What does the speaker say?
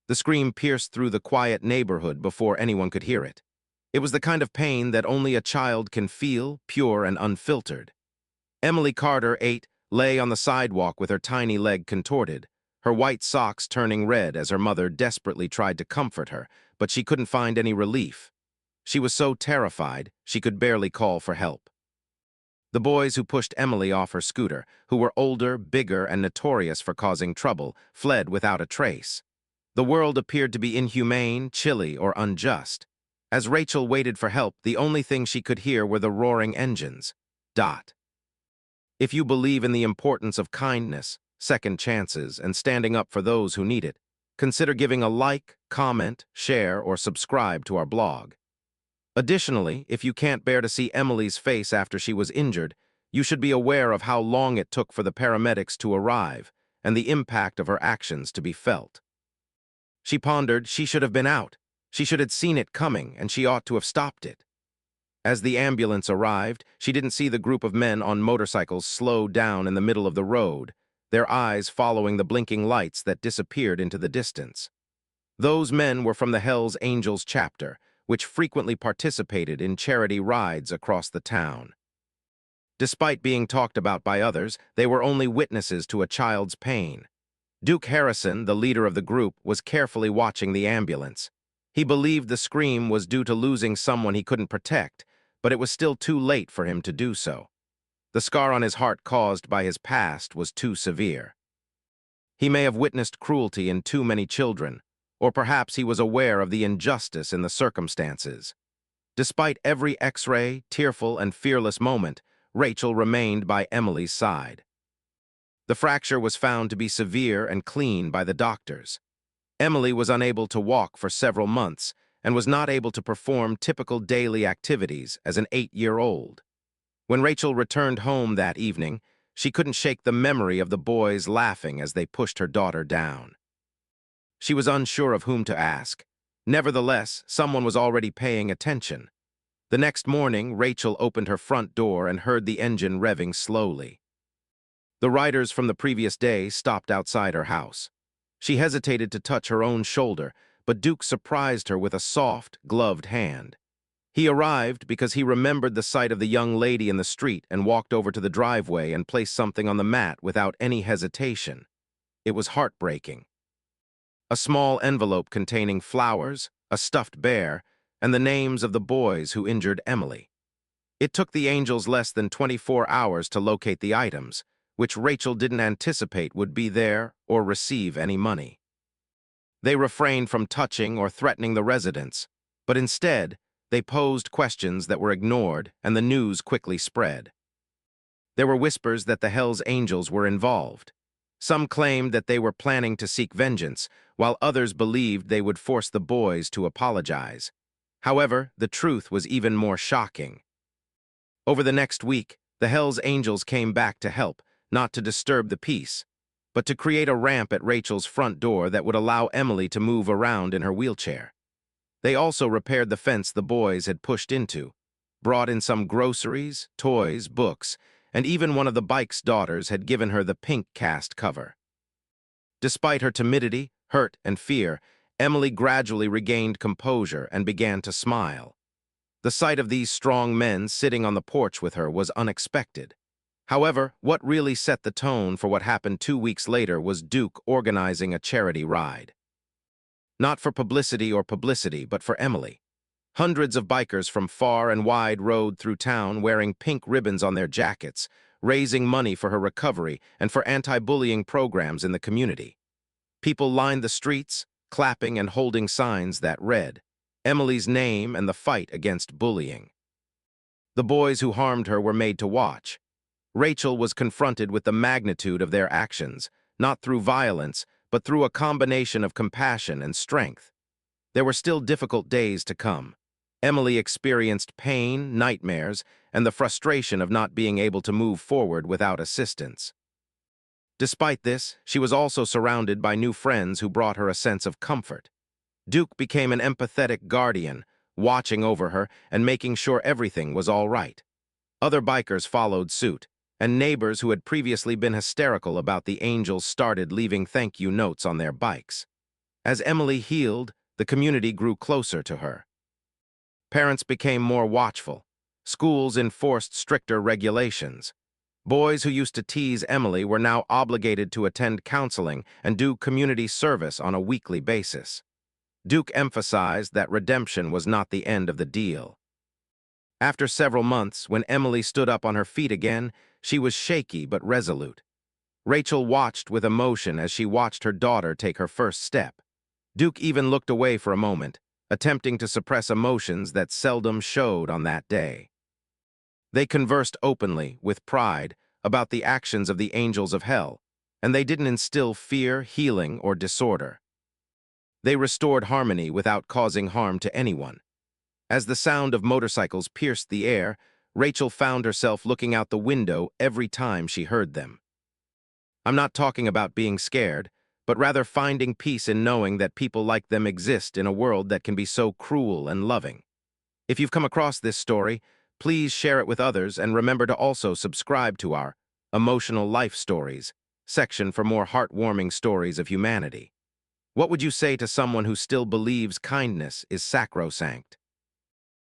The scream pierced through the quiet neighborhood before anyone could hear it. It was the kind of pain that only a child can feel, pure and unfiltered. Emily Carter, 8, lay on the sidewalk with her tiny leg contorted, her white socks turning red as her mother desperately tried to comfort her, but she couldn't find any relief. She was so terrified, she could barely call for help. The boys who pushed Emily off her scooter, who were older, bigger, and notorious for causing trouble, fled without a trace. The world appeared to be inhumane, chilly, or unjust. As Rachel waited for help, the only thing she could hear were the roaring engines. If you believe in the importance of kindness, second chances, and standing up for those who need it, consider giving a like, comment, share, or subscribe to our blog. Additionally, if you can't bear to see Emily's face after she was injured, you should be aware of how long it took for the paramedics to arrive and the impact of her actions to be felt. She pondered she should have been out. She should have seen it coming, and she ought to have stopped it. As the ambulance arrived, she didn't see the group of men on motorcycles slow down in the middle of the road, their eyes following the blinking lights that disappeared into the distance. Those men were from the Hells Angels chapter, which frequently participated in charity rides across the town. Despite being talked about by others, they were only witnesses to a child's pain. Duke Harrison, the leader of the group, was carefully watching the ambulance. He believed the scream was due to losing someone he couldn't protect, but it was still too late for him to do so. The scar on his heart caused by his past was too severe. He may have witnessed cruelty in too many children, or perhaps he was aware of the injustice in the circumstances. Despite every X-ray, tearful and fearless moment, Rachel remained by Emily's side. The fracture was found to be severe and clean by the doctors. Emily was unable to walk for several months and was not able to perform typical daily activities as an 8-year-old. When Rachel returned home that evening, she couldn't shake the memory of the boys laughing as they pushed her daughter down. She was unsure of whom to ask. Nevertheless, someone was already paying attention. The next morning, Rachel opened her front door and heard the engine revving slowly. The riders from the previous day stopped outside her house. She hesitated to touch her own shoulder, but Duke surprised her with a soft, gloved hand. He arrived because he remembered the sight of the young lady in the street and walked over to the driveway and placed something on the mat without any hesitation. It was heartbreaking. A small envelope containing flowers, a stuffed bear, and the names of the boys who injured Emily. It took the Angels less than 24 hours to locate the items, which Rachel didn't anticipate would be there or receive any money. They refrained from touching or threatening the residents, but instead, they posed questions that were ignored, and the news quickly spread. There were whispers that the Hells Angels were involved. Some claimed that they were planning to seek vengeance, while others believed they would force the boys to apologize. However, the truth was even more shocking. Over the next week, the Hells Angels came back to help, not to disturb the peace, but to create a ramp at Rachel's front door that would allow Emily to move around in her wheelchair. They also repaired the fence the boys had pushed into, brought in some groceries, toys, books, and even one of the bike's daughters had given her the pink cast cover. Despite her timidity, hurt, and fear, Emily gradually regained composure and began to smile. The sight of these strong men sitting on the porch with her was unexpected. However, what really set the tone for what happened 2 weeks later was Duke organizing a charity ride. Not for publicity, but for Emily. Hundreds of bikers from far and wide rode through town wearing pink ribbons on their jackets, raising money for her recovery and for anti-bullying programs in the community. People lined the streets, clapping and holding signs that read, "Emily's name and the fight against bullying." The boys who harmed her were made to watch. Rachel was confronted with the magnitude of their actions, not through violence, but through a combination of compassion and strength. There were still difficult days to come. Emily experienced pain, nightmares, and the frustration of not being able to move forward without assistance. Despite this, she was also surrounded by new friends who brought her a sense of comfort. Duke became an empathetic guardian, watching over her and making sure everything was all right. Other bikers followed suit, and neighbors who had previously been hysterical about the Angels started leaving thank-you notes on their bikes. As Emily healed, the community grew closer to her. Parents became more watchful. Schools enforced stricter regulations. Boys who used to tease Emily were now obligated to attend counseling and do community service on a weekly basis. Duke emphasized that redemption was not the end of the deal. After several months, when Emily stood up on her feet again, she was shaky but resolute. Rachel watched with emotion as she watched her daughter take her first step. Duke even looked away for a moment, attempting to suppress emotions that seldom showed on that day. They conversed openly, with pride, about the actions of the angels of hell, and they didn't instill fear, healing, or disorder. They restored harmony without causing harm to anyone. As the sound of motorcycles pierced the air, Rachel found herself looking out the window every time she heard them. I'm not talking about being scared, but rather finding peace in knowing that people like them exist in a world that can be so cruel and loving. If you've come across this story, please share it with others and remember to also subscribe to our Emotional Life Stories section for more heartwarming stories of humanity. What would you say to someone who still believes kindness is sacrosanct?